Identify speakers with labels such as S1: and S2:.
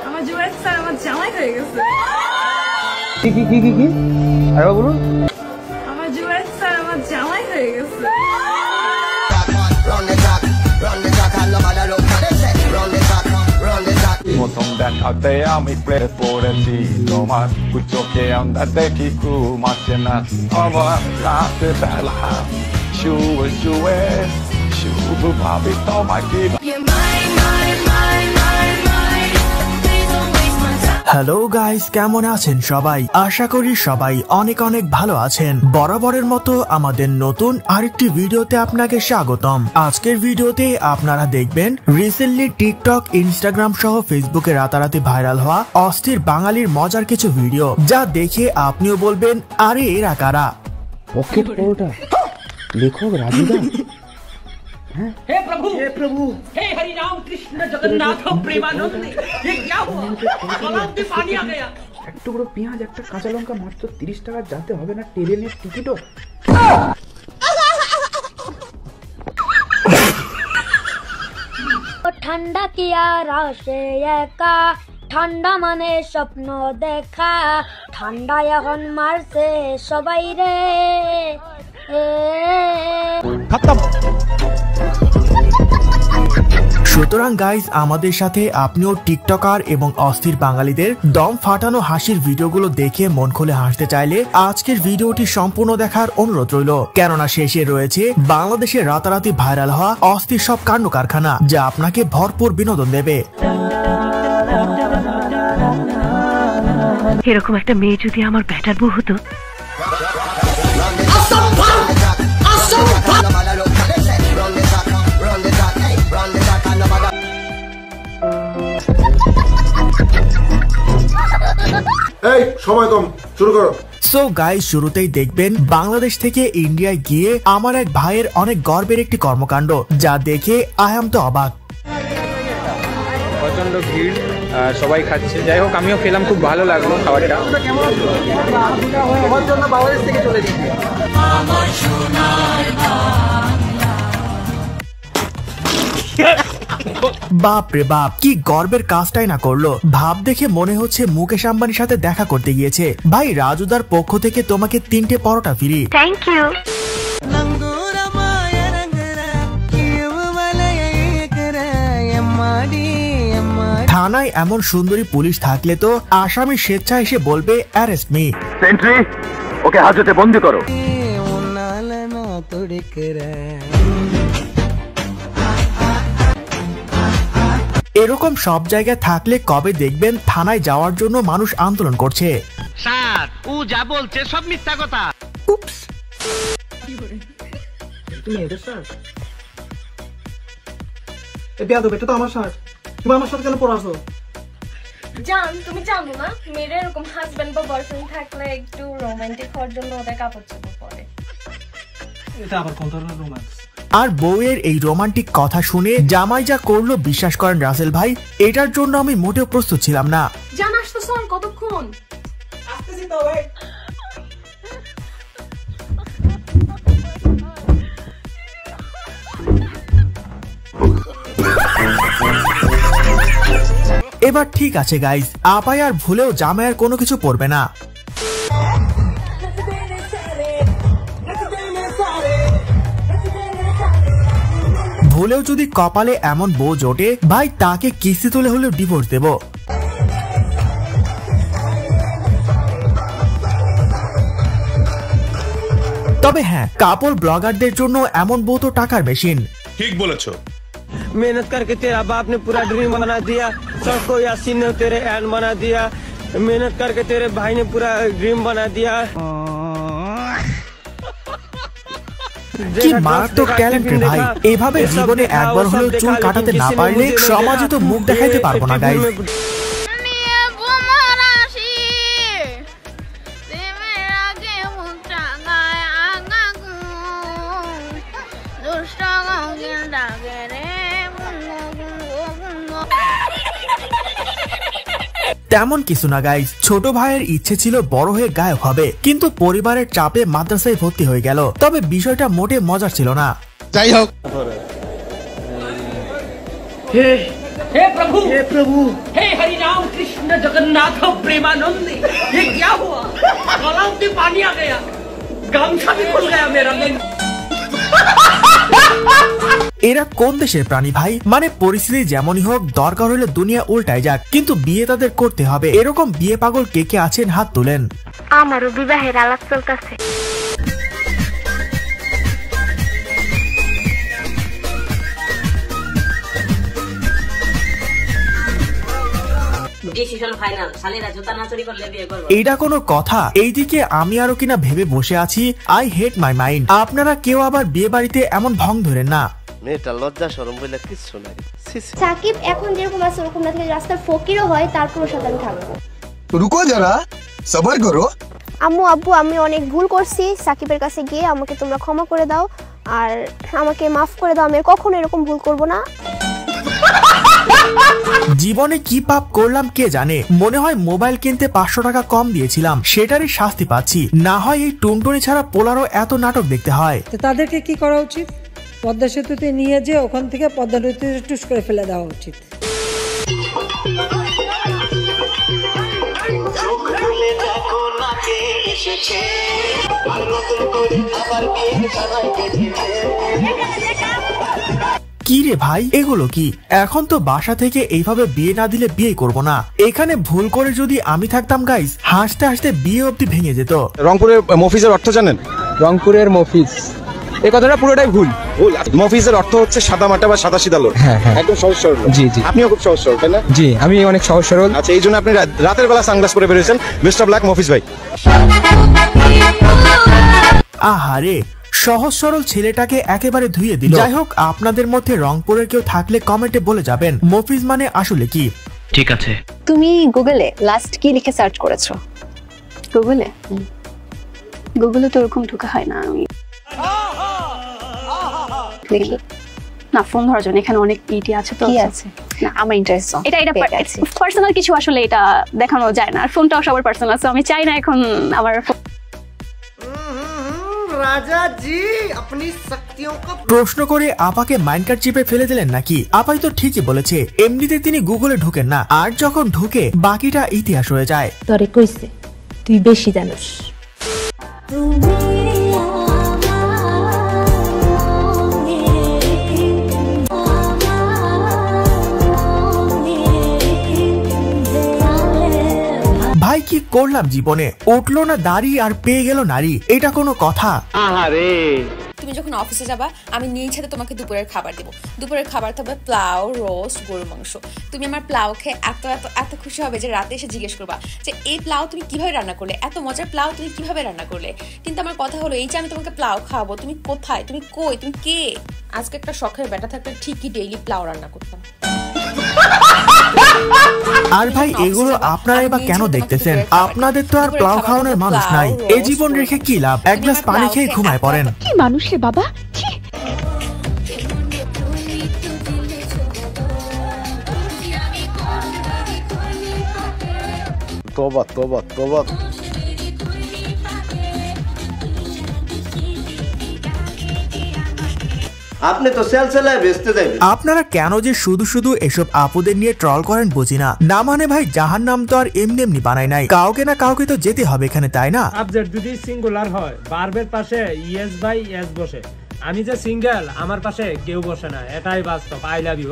S1: আমার জুয়েল স্যার আমার জামাই হয়ে গেছে।
S2: কি কি কি কি কি আরে বলুন।
S1: আমার জুয়েল স্যার আমার জামাই হয়ে গেছে।
S3: Proton দেখাতে আমি প্লে করেছি তোমার কুচোকে আন্দাতে কিছু মাসে না আমার রাতে বেলা শুয়ে শুয়ে শুধু ভাবি তোমাকে।
S4: হ্যালো গাইস, কেমন আছেন সবাই? আশা করি সবাই অনেক অনেক ভালো আছেন। বরাবরের মতো আমাদের নতুন আরেকটি ভিডিওতে আপনাকে স্বাগতম। আজকের ভিডিওতে আপনারা দেখবেন রিসেন্টলি টিকটক, ইনস্টাগ্রাম সহ ফেসবুকে রাতারাতি ভাইরাল হওয়া অস্থির বাঙালির মজার কিছু ভিডিও, যা দেখে আপনিও বলবেন আরে এরা কারা।
S2: পকেট পরোটা লেখক রাজুদা।
S5: हे प्रभु हे हरि राम कृष्ण जगन्नाथ प्रेमानंद, ये क्या हुआ? गलाव में पानी आ गया।
S2: এক টুকরো পেঁয়াজ, একটা কাঁচা লঙ্কা, মাত্র 30 টাকা, যাতে হবে না ট্রেনের টিকিটও।
S6: ঠান্ডা কি আর আসে একা, ঠান্ডা মানে স্বপ্ন দেখা, ঠান্ডা এখন মারছে সবাই রে।
S4: সুতরাং গাইজ, আমাদের সাথে আপনিও টিকটকার এবং অস্থির বাঙালিদের দম ফাটানো হাসির ভিডিওগুলো দেখে মন খুলে হাসতে চাইলে আজকের ভিডিওটি সম্পূর্ণ দেখার অনুরোধ রইল, কেননা শেষে রয়েছে বাংলাদেশে রাতারাতি ভাইরাল হওয়া অস্থির সব কাণ্ড কারখানা, যা আপনাকে ভরপুর বিনোদন দেবে।
S7: এরকম একটা মেয়ে যদি আমার ব্যাটার বউ হতো।
S8: এই সময় কম, শুরু করো।
S4: সো গাইস, শুরুতেই দেখবেন বাংলাদেশ থেকে ইন্ডিয়ায় গিয়ে আমার এক ভাইয়ের অনেক গর্বের একটি কর্মকাণ্ড, যা দেখে আই এম তো অবাক।
S2: প্রচন্ড ভিড়, সবাই খাচ্ছে। যাই হোক, আমিও খেলাম, খুব ভালো লাগলো খাবারটা। আমার জন্য বাংলাদেশ থেকে চলে গেছে।
S4: বাপ রে বাপ, কি গর্বের কাজটাই না করলো। ভাব দেখে মনে হচ্ছে মুকেশ আম্বানির সাথে দেখা করতে গিয়েছে। ভাই, রাজুদার পক্ষ থেকে তোমাকে 3টে পরোটা ফ্রি।
S7: Thank you.
S4: থানায় এমন সুন্দরী পুলিশ থাকলে তো আসামি স্বেচ্ছা এসে বলবে অ্যারেস্ট মি।
S3: সেন্ট্রি, ওকে হাজতে বন্দি করো।
S4: এরকম সব জায়গায় থাকলে কবে দেখবেন থানায় যাওয়ার জন্য মানুষ আন্দোলন করছে।
S5: স্যার, ও যা বলছে সব মিথ্যা কথা।
S4: উপস।
S2: তুমি এদের স্যার? এই বিয়াদব, এটা তো আমার স্যার। তুমি আমার সাথে কেন পড়াছো?
S1: জান, তুমি জানো না মেয়ের এরকম হাজবেন্ড বা বয়ফ্রেন্ড থাকলে একটু রোমান্টিক হওয়ার জন্য ওদের কাপড় চোপড় পরে।
S2: এটা আবার কোন ধরনের রোম্যান্স?
S4: আর বউয়ের এই রোমান্টিক কথা শুনে জামাই যা করলো, বিশ্বাস করেন রাসেল ভাই, এটার জন্য আমি মোটেও প্রস্তুত ছিলাম না।
S1: জান, আসতো স্যার, কতক্ষণ?
S2: আসতেছি তো ভাই।
S4: এবার ঠিক আছে গাইজ, আপাই আর ভুলেও জামাইয়ের কোনো কিছু পড়বে না। ভুলেও যদি কপালে এমন বউ জোটে, ভাই তাকে কিস্তি তুলে হলেও ডিভোর্স দেব। তবে হ্যাঁ, কাপল ব্লগারদের জন্য এমন বউ তো টাকার মেশিন।
S8: ঠিক বলেছো।
S5: मेहनत करके तेरा बाप ने पूरा ड्रीम बना दिया, सबको यासीन ने तेरे एंड बना दिया, मेहनत करके तेरे भाई ने पूरा ड्रीम बना दिया।
S4: কি মারাত্মক ট্যালেন্ট রে ভাই। এভাবে জীবনে একবার হলেও চুল কাটাতে না পারলে সমাজে তো মুখ দেখাইতে পারবো না গাইজ। তেমন কিছু না গাইজ, ছোট ভাইয়ের ইচ্ছে ছিল বড় হয়ে গায়ক হবে, কিন্তু পরিবারের চাপে মাদ্রাসায় ভর্তি হয়ে গেল। তবে বিষয়টা মোটে মজার ছিল না।
S8: যাই হোক,
S5: हे प्रभु, हे प्रभु, हे हरि राम कृष्ण जगन्नाथ प्रेमानंद, ये क्या हुआ? गलाव में पानी आ गया, गामछा भी खुल गया मेरा।
S4: এরা কোন দেশের প্রাণী ভাই? মানে পরিস্থিতি যেমনই হোক, দরকার হলে দুনিয়া উল্টায় যাক, কিন্তু বিয়ে তাদের করতে হবে। এরকম বিয়ে পাগল কে কে আছেন হাত তুলেন।
S6: আমারও বিবাহের আলাপ চলতেছে।
S4: এইটা কোনো কথা? এইদিকে আমি আরো কিনা ভেবে বসে আছি, আই হেট মাই মাইন্ড। আপনারা কেউ আবার বিয়ে বাড়িতে এমন ভং ধরেন না।
S9: মেয়েটা লজ্জা শরম বলে কিছু নাই।
S6: সাকিব এখন যেরকম আছে ওরকম না থেকে রাস্তার ফকিরও হয়, তারপরও সাথে আমি থাকবো।
S10: রুকো যারা, সবার করো।
S6: আম্মু আব্বু, আমি অনেক ভুল করছি, সাকিবের কাছে গিয়ে আমাকে তোমরা ক্ষমা করে দাও আর আমাকে মাফ করে দাও, আমি কখনো এরকম ভুল করব না।
S4: জীবনে কি পাপ করলাম কে জানে। মনে হয় মোবাইল কিনতে 500 টাকা কম দিয়েছিলাম, সেটারই শাস্তি পাচ্ছি। না হয় এই টুনটুনি ছাড়া পোলারও এত নাটক দেখতে হয়।
S11: তাদেরকে কি করা উচিত? পদ্মা সেতুতে নিয়ে যে ওখান থেকে পদ্মা নদীতে টুস করে ফেলে দেওয়া উচিত।
S4: কি রে ভাই, এগুলো কি? এখন তো বাসা থেকে এইভাবে বিয়ে না দিলে বিয়ে করব না। এখানে ভুল করে যদি আমি থাকতাম গাইস, হাসতে হাসতে বিয়ে অবধি ভেঙে যেত।
S3: রংপুরের মফিজের অর্থ জানেন?
S5: রংপুরের মফিজ, এই কথাটা পুরোটাই ভুল।
S3: মফিজের অর্থ হচ্ছে সাদা মাটা বা সাদা সিধা লোক।
S5: হ্যাঁ হ্যাঁ,
S3: একদম সহজ সরল।
S5: জি জি,
S3: আপনিও খুব সহজ সরল, তাই না?
S5: জি, আমি অনেক সহজ সরল।
S3: আচ্ছা, এই জন্য আপনি রাতের বেলা সানগ্লাস পরে বেরিয়েছেন। বেস্ট অফ লাক মফিজ ভাই।
S4: আহারে, সহজ সরল ছেলেটাকে একেবারে ধুয়ে দিল। যাই হোক, আপনাদের মধ্যে রংপুরের কেউ থাকলে কমেন্টে বলে যাবেন মফিজ মানে আসলে কি।
S7: ঠিক আছে।
S12: তুমি গুগলে লাস্ট কি লিখে সার্চ করেছো? গুগলে তো ওরকম ঢোকা হয় না। আমি দেখি না, ফোন ধরার জন্য এখানে অনেক ইটি আছে। তো কি আছে? না, আমার ইন্টারেস্ট এটা পার্সোনাল কিছু, আসলে এটা দেখানো যায় না। আর ফোনটাও সবার পার্সোনাল আছে, আমি চাই না এখন আমার।
S4: প্রশ্ন করে আপাকে মাইন্ডকার্ড চিপে ফেলে দিলেন নাকি? আপাই তো ঠিকই বলেছে, এমনিতে তিনি গুগলে ঢুকেন না, আর যখন ঢুকে বাকিটা ইতিহাস হয়ে যায়।
S13: তোরে কইছে তুই বেশি জানোস।
S4: ভাই কি করলাম জীবনে? উঠলো না দাড়ি আর পেয়ে গেল নারী, এটা কোনো কথা?
S14: আহারে, তুমি যখন অফিসে যাবা আমি নিজ হাতে তোমাকে দুপুরের খাবার দেবো। দুপুরের খাবার হবে পোলাও, রোস্ট, গরুর মাংস। তুমি আমার পোলাও খেয়ে এত এত এত খুশি হবে যে রাতে এসে জিজ্ঞেস করবা যে এই পোলাও তুমি কিভাবে রান্না করলে, এত মজার পোলাও তুমি কিভাবে রান্না করলে। কিন্তু আমার কথা হলো, এই যে আমি তোমাকে পোলাও খাওয়াবো, তুমি কোথায়, তুমি কই, তুমি কে? আজকে একটা শখের ব্যাটা থাকলে ঠিকই ডেইলি পোলাও রান্না করতাম।
S4: আর ভাই, এগুলো আপনারা এবার কেন দেখতেছেন? আপনাদের তো আর পোলাও খাওয়ানোর মানুষ নাই। এই জীবন রেখে কি লাভ? এক গ্লাস পানি খেয়ে ঘুমায় পড়েন।
S12: কি মানুষ রে বাবা।
S3: তোবা তোবা তোবা।
S9: আপনি তো সেলসেলায় বেচতে যাবেন।
S4: আপনারা কেন যে শুধু শুধু এসব আপুদের নিয়ে ট্রল করেন বুঝি না। না মানে ভাই, জাহান্নাম তো আর এমনি এমনি বানায় নাই, কাউকে না কাউকে তো যেতে হবে এখানে, তাই না?
S5: সাবজেক্ট যদি সিঙ্গুলার হয়, ভার্বের পাশে ইয়েস বাই ইয়েস বসে। আমি যে সিঙ্গেল, আমার পাশে কেউ বসে না, এটাই বাস্তব। I love you.